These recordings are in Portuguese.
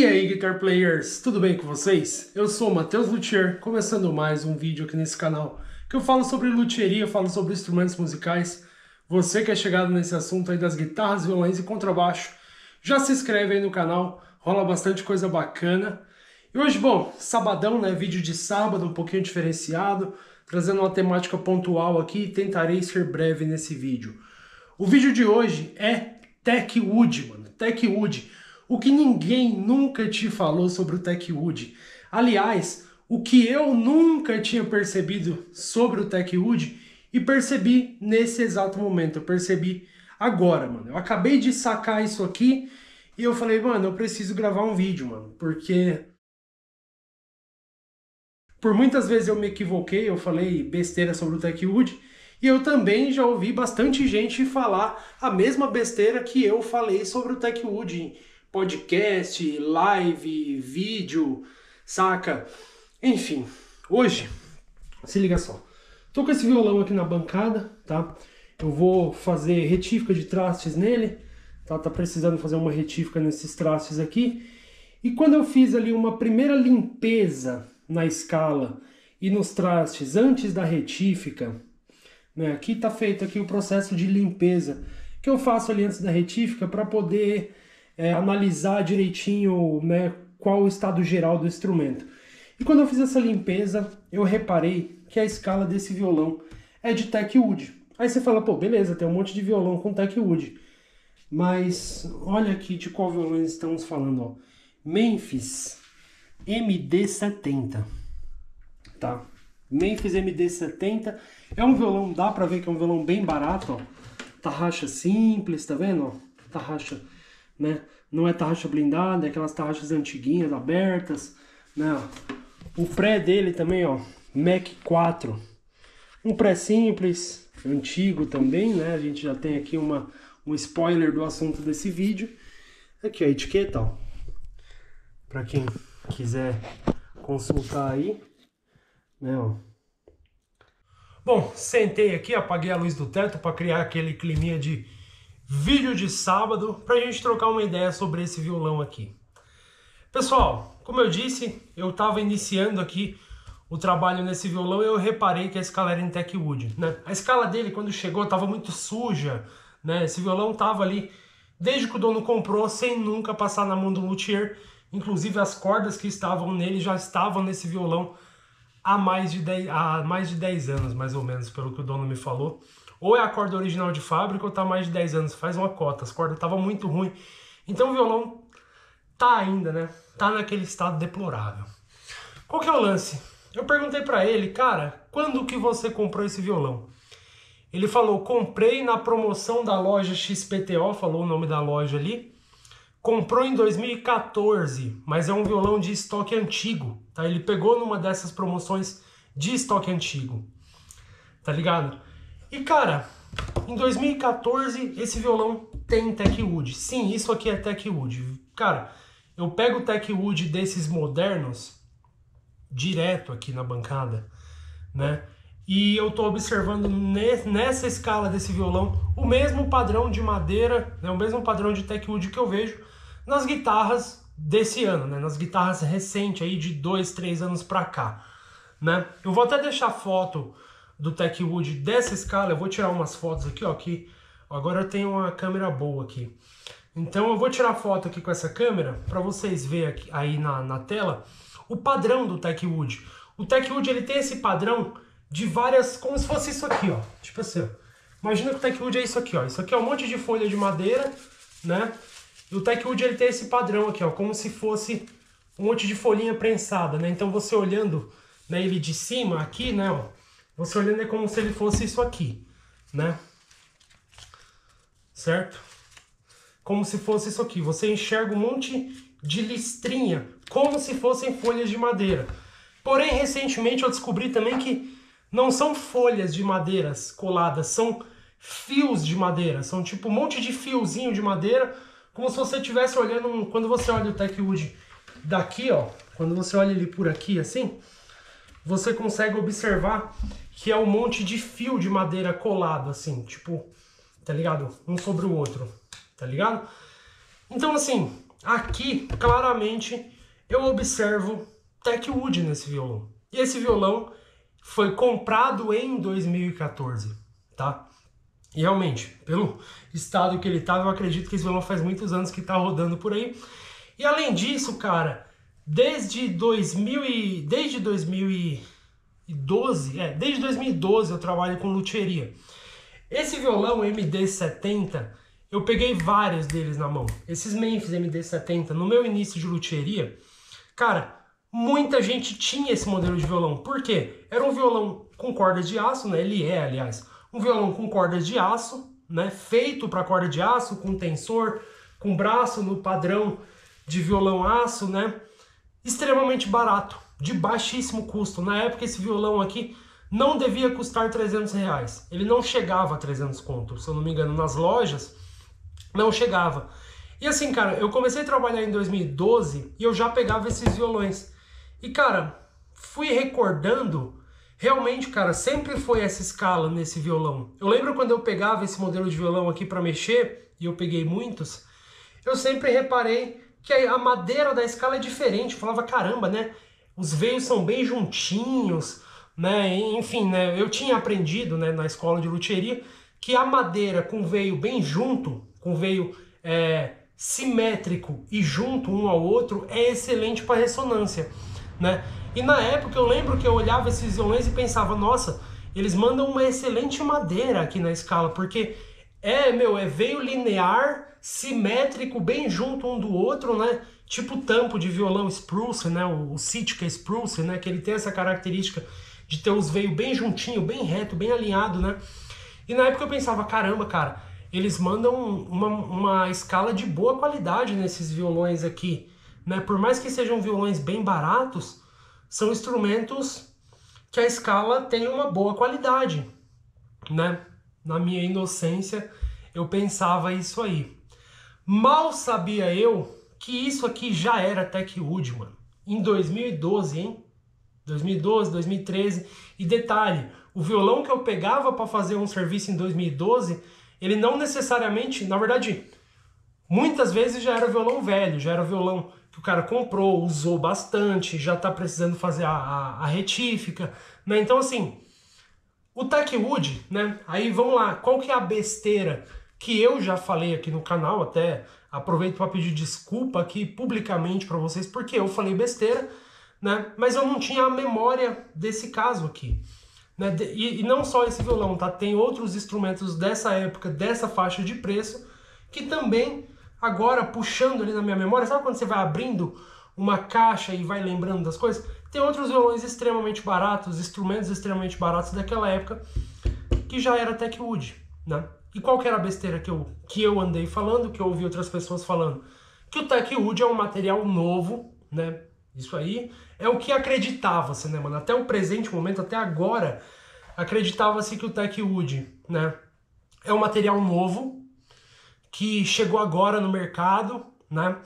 E aí, Guitar Players, tudo bem com vocês? Eu sou o Matheus Luthier, começando mais um vídeo aqui nesse canal, que eu falo sobre luthieria, falo sobre instrumentos musicais. Você que é chegado nesse assunto aí das guitarras, violões e contrabaixo, já se inscreve aí no canal, rola bastante coisa bacana. E hoje, bom, sabadão, né, vídeo de sábado, um pouquinho diferenciado, trazendo uma temática pontual aqui e tentarei ser breve nesse vídeo. O vídeo de hoje é Techwood, mano, Techwood. O que ninguém nunca te falou sobre o Techwood. Aliás, o que eu nunca tinha percebido sobre o Techwood e percebi nesse exato momento. Eu percebi agora, mano. Eu acabei de sacar isso aqui e eu falei, mano, eu preciso gravar um vídeo, mano. Porque por muitas vezes eu me equivoquei, eu falei besteira sobre o Techwood. E eu também já ouvi bastante gente falar a mesma besteira que eu falei sobre o Techwood. Podcast, live, vídeo, saca? Enfim, hoje, se liga só. Tô com esse violão aqui na bancada, tá? Eu vou fazer retífica de trastes nele, tá? Tá precisando fazer uma retífica nesses trastes aqui. E quando eu fiz ali uma primeira limpeza na escala e nos trastes antes da retífica, né? Aqui tá feito aqui o processo de limpeza que eu faço ali antes da retífica para poder analisar direitinho, né, qual o estado geral do instrumento. E quando eu fiz essa limpeza, eu reparei que a escala desse violão é de Techwood. Aí você fala, pô, beleza, tem um monte de violão com Techwood. Mas olha aqui de qual violão estamos falando, ó. Memphis MD70, tá? Memphis MD70 é um violão, dá pra ver que é um violão bem barato, ó. Tarraxa simples, tá vendo, ó? Tarraxa, né? Não é tarraxa blindada, é aquelas tarraxas antiguinhas, abertas, né? O pré dele também, ó, Mac 4. Um pré simples, antigo também, né? A gente já tem aqui um spoiler do assunto desse vídeo. Aqui a etiqueta, ó. Pra quem quiser consultar aí, né, ó. Bom, sentei aqui, apaguei a luz do teto para criar aquele climinha de vídeo de sábado, pra gente trocar uma ideia sobre esse violão aqui. Pessoal, como eu disse, eu estava iniciando aqui o trabalho nesse violão e eu reparei que a escala era em Techwood, né? A escala dele, quando chegou, estava muito suja, né? Esse violão estava ali, desde que o dono comprou, sem nunca passar na mão do luthier. Inclusive as cordas que estavam nele já estavam nesse violão há mais de 10 anos, mais ou menos, pelo que o dono me falou. Ou é a corda original de fábrica ou tá há mais de 10 anos, faz uma cota. As cordas estavam muito ruins. Então o violão tá ainda, né? Tá naquele estado deplorável. Qual que é o lance? Eu perguntei pra ele, cara, quando que você comprou esse violão? Ele falou, comprei na promoção da loja XPTO, falou o nome da loja ali. Comprou em 2014, mas é um violão de estoque antigo, tá? Ele pegou numa dessas promoções de estoque antigo, tá ligado? E cara, em 2014 esse violão tem Techwood. Sim, isso aqui é Techwood. Cara, eu pego o Techwood desses modernos direto aqui na bancada, né? E eu tô observando nessa escala desse violão o mesmo padrão de madeira, né? O mesmo padrão de Techwood que eu vejo nas guitarras desse ano, né? Nas guitarras recentes aí de 2, 3 anos pra cá, né? Eu vou até deixar foto do Techwood dessa escala, eu vou tirar umas fotos aqui, ó, que agora eu tenho uma câmera boa aqui. Então eu vou tirar foto aqui com essa câmera para vocês verem aqui, aí na tela o padrão do Techwood. O Techwood, ele tem esse padrão de várias, como se fosse isso aqui, ó. Tipo assim, ó. Imagina que o Techwood é isso aqui, ó. Isso aqui é um monte de folha de madeira, né? E o Techwood, ele tem esse padrão aqui, ó, como se fosse um monte de folhinha prensada, né? Então você olhando, né, ele de cima aqui, né, ó, você olhando é como se ele fosse isso aqui, né? Certo? Como se fosse isso aqui. Você enxerga um monte de listrinha, como se fossem folhas de madeira. Porém, recentemente eu descobri também que não são folhas de madeiras coladas, são fios de madeira. São tipo um monte de fiozinho de madeira, como se você estivesse olhando, quando você olha o Techwood daqui, ó, quando você olha ele por aqui, assim, você consegue observar que é um monte de fio de madeira colado, assim, tipo, tá ligado? Um sobre o outro, tá ligado? Então, assim, aqui, claramente, eu observo Techwood nesse violão. E esse violão foi comprado em 2014, tá? E realmente, pelo estado que ele estava, eu acredito que esse violão faz muitos anos que está rodando por aí. E além disso, cara, desde 2012 eu trabalho com luthieria. Esse violão MD-70, eu peguei vários deles na mão. Esses Memphis MD-70, no meu início de luthieria, cara, muita gente tinha esse modelo de violão. Por quê? Era um violão com cordas de aço, né? Ele é, aliás, um violão com cordas de aço, né? Feito para corda de aço, com tensor, com braço no padrão de violão aço, né? Extremamente barato, de baixíssimo custo. Na época esse violão aqui não devia custar 300 reais. Ele não chegava a 300 conto, se eu não me engano, nas lojas não chegava. E assim, cara, eu comecei a trabalhar em 2012 e eu já pegava esses violões. E, cara, fui recordando, realmente, cara, sempre foi essa escala nesse violão. Eu lembro quando eu pegava esse modelo de violão aqui para mexer, e eu peguei muitos, eu sempre reparei que a madeira da escala é diferente. Eu falava, caramba, né? Os veios são bem juntinhos, né? Enfim, né? Eu tinha aprendido, né, na escola de luthieria que a madeira com veio bem junto, com veio simétrico e junto um ao outro, é excelente para ressonância, né? E na época eu lembro que eu olhava esses violões e pensava, nossa, eles mandam uma excelente madeira aqui na escala, porque é veio linear, simétrico, bem junto um do outro, né? Tipo tampo de violão spruce, né? O Sitka spruce, né? Que ele tem essa característica de ter os veios bem juntinho, bem reto, bem alinhado, né? E na época eu pensava, caramba, cara, eles mandam uma escala de boa qualidade nesses violões aqui, né? Por mais que sejam violões bem baratos, são instrumentos que a escala tem uma boa qualidade, né? Na minha inocência, eu pensava isso aí. Mal sabia eu que isso aqui já era Techwood, mano. Em 2012, hein? 2012, 2013. E detalhe, o violão que eu pegava para fazer um serviço em 2012, ele não necessariamente, na verdade, muitas vezes já era violão velho, já era violão que o cara comprou, usou bastante, já tá precisando fazer a retífica, né? Então, assim, o Techwood, né? Aí vamos lá, qual que é a besteira que eu já falei aqui no canal? Até aproveito para pedir desculpa aqui publicamente para vocês, porque eu falei besteira, né? Mas eu não tinha a memória desse caso aqui, né? E não só esse violão, tá? Tem outros instrumentos dessa época, dessa faixa de preço, que também, agora puxando ali na minha memória, sabe quando você vai abrindo uma caixa e vai lembrando das coisas? Tem outros violões extremamente baratos, instrumentos extremamente baratos daquela época, que já era Techwood, né? E qual que era a besteira que eu andei falando, que eu ouvi outras pessoas falando? Que o Techwood é um material novo, né? Isso aí é o que acreditava-se, né, mano? Até o presente momento, até agora, acreditava-se que o Techwood, né, é um material novo, que chegou agora no mercado, né?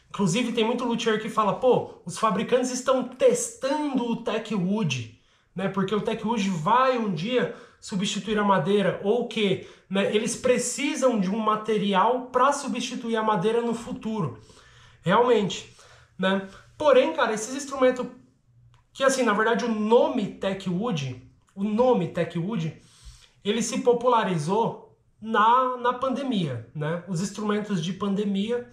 Inclusive tem muito luthier que fala, pô, os fabricantes estão testando o Techwood, né? Porque o Techwood vai um dia substituir a madeira, ou que, né, eles precisam de um material para substituir a madeira no futuro. Realmente, né? Porém, cara, esses instrumentos que, assim, na verdade o nome Techwood, ele se popularizou na pandemia, né? Os instrumentos de pandemia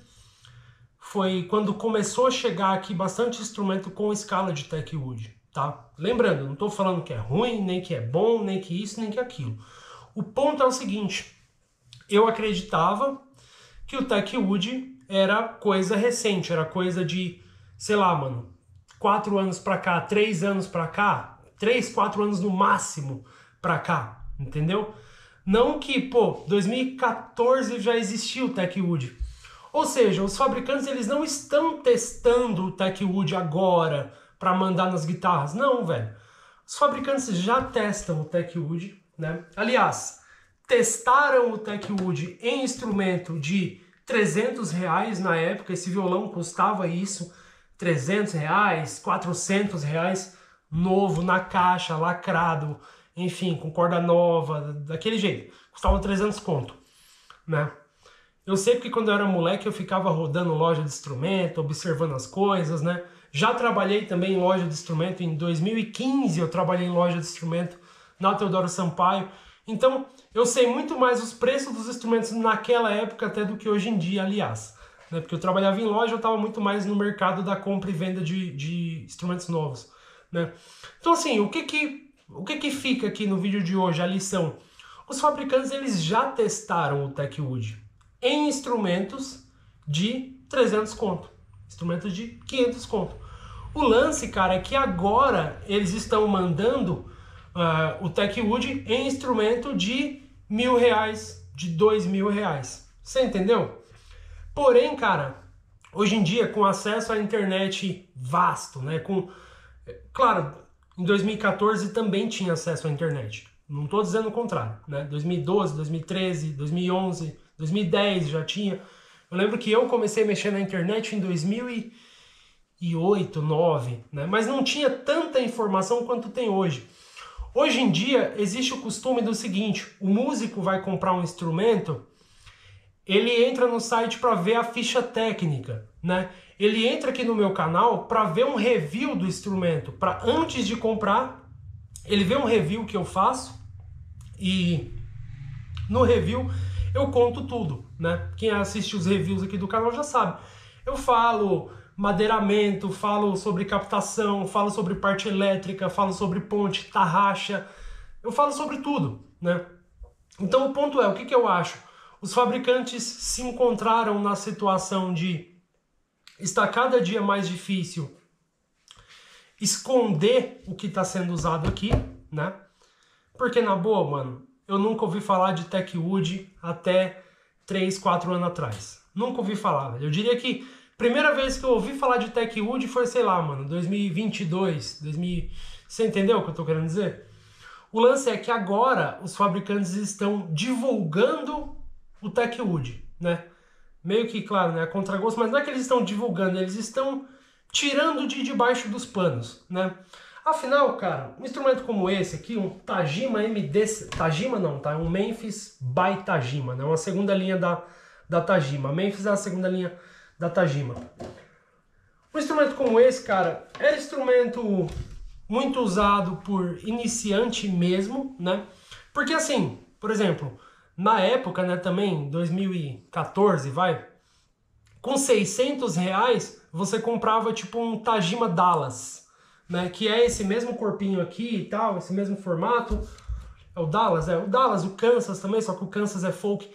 foi quando começou a chegar aqui bastante instrumento com escala de Techwood, tá? Lembrando, não estou falando que é ruim, nem que é bom, nem que isso, nem que aquilo. O ponto é o seguinte, eu acreditava que o Techwood era coisa recente, era coisa de, sei lá, mano, 4 anos pra cá, 3 anos pra cá, 3, 4 anos no máximo pra cá, entendeu? Não que, pô, 2014 já existia o Techwood. Ou seja, os fabricantes eles não estão testando o Techwood agora para mandar nas guitarras. Não, velho. Os fabricantes já testam o Techwood, né? Aliás, testaram o Techwood em instrumento de 300 reais na época. Esse violão custava isso, 300 reais, 400 reais, novo, na caixa, lacrado, enfim, com corda nova, daquele jeito. Custava 300 conto, né? Eu sei que quando eu era moleque eu ficava rodando loja de instrumento, observando as coisas, né? Já trabalhei também em loja de instrumento, em 2015 eu trabalhei em loja de instrumento na Teodoro Sampaio. Então eu sei muito mais os preços dos instrumentos naquela época até do que hoje em dia, aliás. Né? Porque eu trabalhava em loja, eu estava muito mais no mercado da compra e venda de instrumentos novos. Né? Então assim, o que fica aqui no vídeo de hoje, a lição? Os fabricantes eles já testaram o TechWood em instrumentos de 300 conto, instrumentos de 500 conto. O lance, cara, é que agora eles estão mandando o TechWood em instrumento de R$1.000, de R$2.000. Você entendeu? Porém, cara, hoje em dia, com acesso à internet vasto, né? Claro, em 2014 também tinha acesso à internet. Não estou dizendo o contrário, né? 2012, 2013, 2011, 2010 já tinha. Eu lembro que eu comecei a mexer na internet em 2008, 2009, né? Mas não tinha tanta informação quanto tem hoje. Hoje em dia existe o costume do seguinte: o músico vai comprar um instrumento, ele entra no site para ver a ficha técnica, né? Ele entra aqui no meu canal para ver um review do instrumento, para antes de comprar, ele vê um review que eu faço e no review eu conto tudo, né? Quem assiste os reviews aqui do canal já sabe. Eu falo madeiramento, falo sobre captação, falo sobre parte elétrica, falo sobre ponte, tarraxa, eu falo sobre tudo, né? Então o ponto é, o que eu acho? Os fabricantes se encontraram na situação de estar cada dia mais difícil esconder o que está sendo usado aqui, né? Porque na boa, mano, eu nunca ouvi falar de TechWood até 3, 4 anos atrás. Nunca ouvi falar, velho. Eu diria que a primeira vez que eu ouvi falar de TechWood foi, sei lá, mano, 2022, 2000... Você entendeu o que eu tô querendo dizer? O lance é que agora os fabricantes estão divulgando o TechWood, né? Meio que, claro, né, a contragosto, mas não é que eles estão divulgando, eles estão tirando de debaixo dos panos, né? Afinal, cara, um instrumento como esse aqui, um Tajima MD... Tajima não, tá? Um Memphis by Tajima, né? Uma segunda linha da Tajima. Memphis é a segunda linha da Tajima. Um instrumento como esse, cara, é instrumento muito usado por iniciante mesmo, né? Porque assim, por exemplo, na época, né, também, 2014, vai, com R$600 você comprava tipo um Tajima Dallas, né, que é esse mesmo corpinho aqui e tal, esse mesmo formato. É o Dallas, o Kansas também, só que o Kansas é folk.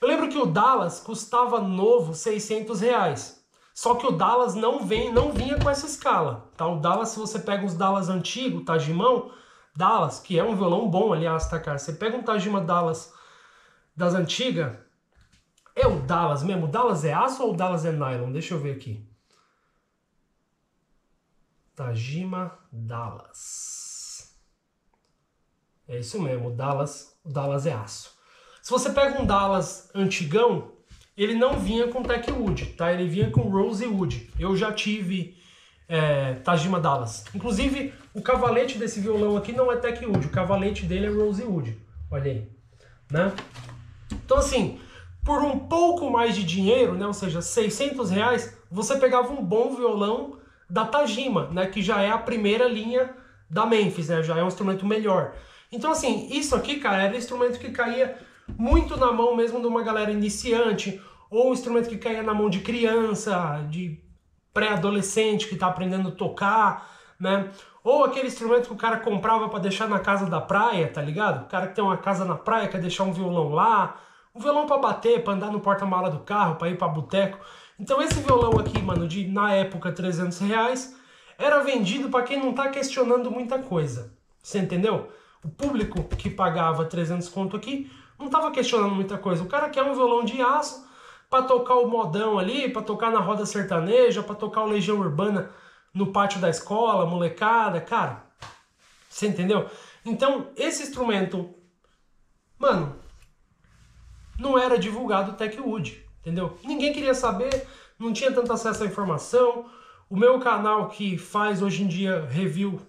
Eu lembro que o Dallas custava novo R$600. Só que o Dallas não vinha com essa escala, tá? O Dallas, se você pega os Dallas antigos, Tajimão, Dallas, que é um violão bom, aliás, tá, cara? Você pega um Tajima Dallas das antigas, é o Dallas mesmo? O Dallas é aço ou o Dallas é nylon? Deixa eu ver aqui. Tajima Dallas. É isso mesmo, o Dallas é aço. Se você pega um Dallas antigão, ele não vinha com TechWood, tá? Ele vinha com Rosewood. Eu já tive Tajima Dallas. Inclusive, o cavalete desse violão aqui não é TechWood, o cavalete dele é Rosewood. Olha aí, né? Então assim, por um pouco mais de dinheiro, né? Ou seja, R$600, você pegava um bom violão da Tajima, né? Que já é a primeira linha da Memphis, né? Já é um instrumento melhor. Então assim, isso aqui, cara, era um instrumento que caía muito na mão mesmo de uma galera iniciante, ou um instrumento que caía na mão de criança, de pré-adolescente que está aprendendo a tocar, né? Ou aquele instrumento que o cara comprava para deixar na casa da praia, tá ligado? O cara que tem uma casa na praia, quer deixar um violão lá, um violão para bater, para andar no porta-mala do carro, para ir para boteco. Então esse violão aqui, mano, de na época R$300, era vendido para quem não tá questionando muita coisa. Você entendeu? O público que pagava 300 conto aqui não tava questionando muita coisa. O cara quer um violão de aço para tocar o modão ali, para tocar na roda sertaneja, para tocar o Legião Urbana no pátio da escola, molecada, cara. Você entendeu? Então, esse instrumento, mano, não era divulgado o TechWood, entendeu? Ninguém queria saber, não tinha tanto acesso à informação. O meu canal que faz hoje em dia reviews,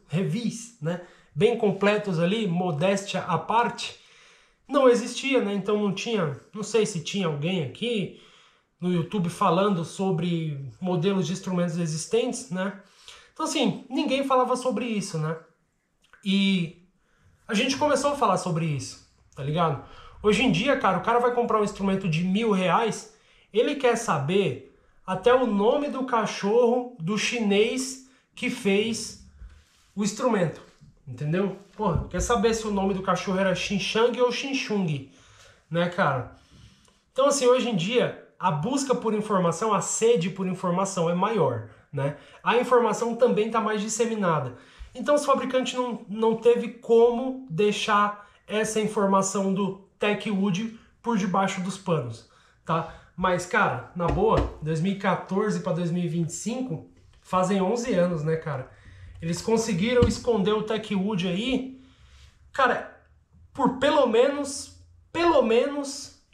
né, bem completos ali, modéstia à parte, não existia, né? Então não tinha, não sei se tinha alguém aqui no YouTube falando sobre modelos de instrumentos existentes, né? Então assim, ninguém falava sobre isso, né? E a gente começou a falar sobre isso, tá ligado? Hoje em dia, cara, o cara vai comprar um instrumento de R$1.000, ele quer saber até o nome do cachorro do chinês que fez o instrumento, entendeu? Porra, quer saber se o nome do cachorro era Xinxiang ou Xinxung, né, cara? Então, assim, hoje em dia, a busca por informação, a sede por informação é maior, né? A informação também está mais disseminada. Então, os fabricantes não teve como deixar essa informação do TechWood por debaixo dos panos, tá? Mas, cara, na boa, 2014 para 2025 fazem 11 anos, né, cara? Eles conseguiram esconder o TechWood aí, cara, por pelo menos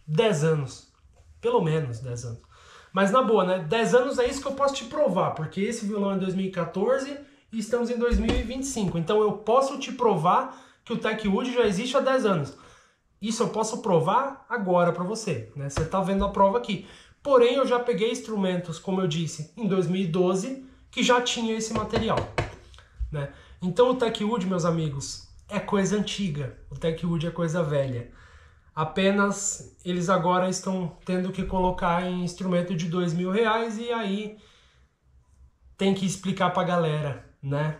10 anos. Pelo menos 10 anos. Mas na boa, né? 10 anos é isso que eu posso te provar, porque esse violão é 2014 e estamos em 2025. Então eu posso te provar que o TechWood já existe há 10 anos. Isso eu posso provar agora para você, né? Você tá vendo a prova aqui. Porém, eu já peguei instrumentos, como eu disse, em 2012, que já tinha esse material, né? Então o TechWood, meus amigos, é coisa antiga. O TechWood é coisa velha. Apenas eles agora estão tendo que colocar em instrumento de R$2.000 e aí tem que explicar pra galera, né?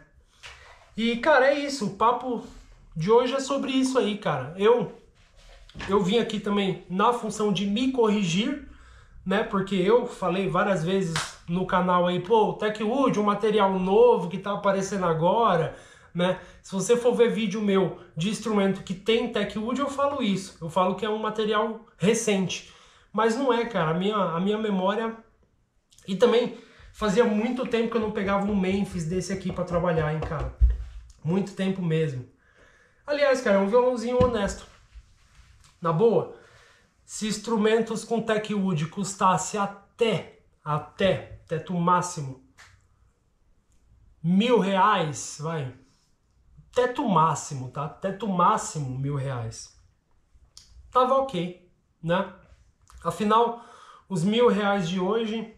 E, cara, é isso. O papo de hoje é sobre isso aí, cara. Eu vim aqui também na função de me corrigir, né? Porque eu falei várias vezes no canal aí, pô, o TechWood, um material novo que tá aparecendo agora, né? Se você for ver vídeo meu de instrumento que tem TechWood, eu falo isso. Eu falo que é um material recente. Mas não é, cara. A minha memória... E também fazia muito tempo que eu não pegava um Memphis desse aqui pra trabalhar, hein, cara. Muito tempo mesmo. Aliás, cara, é um violãozinho honesto. Na boa, se instrumentos com TechWood custasse até teto máximo R$1.000, vai... Teto máximo, tá? Teto máximo R$1.000. Tava ok, né? Afinal, os R$1.000 de hoje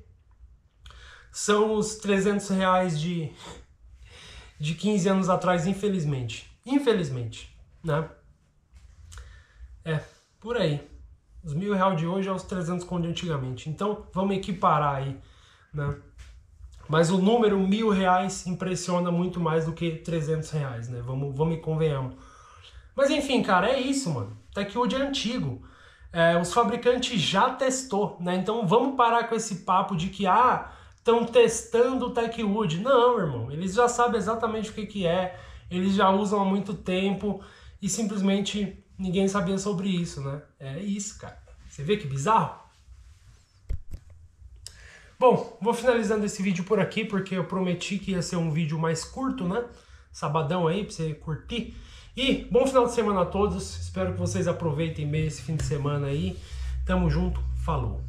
são os R$300 de 15 anos atrás, infelizmente. Infelizmente, né? É, por aí. Os R$1.000 de hoje é os 300 conto de antigamente. Então, vamos equiparar aí, né? Mas o número R$1.000 impressiona muito mais do que R$300, né? Vamos e convenhamos. Mas enfim, cara, é isso, mano. TechWood é antigo. Os fabricantes já testou, né? Então vamos parar com esse papo de que, estão testando o TechWood. Não, irmão. Eles já sabem exatamente o que é. Eles já usam há muito tempo e simplesmente ninguém sabia sobre isso, né? É isso, cara. Você vê que bizarro? Bom, vou finalizando esse vídeo por aqui, porque eu prometi que ia ser um vídeo mais curto, né? Sabadão aí, pra você curtir. E bom final de semana a todos. Espero que vocês aproveitem bem esse fim de semana aí. Tamo junto. Falou.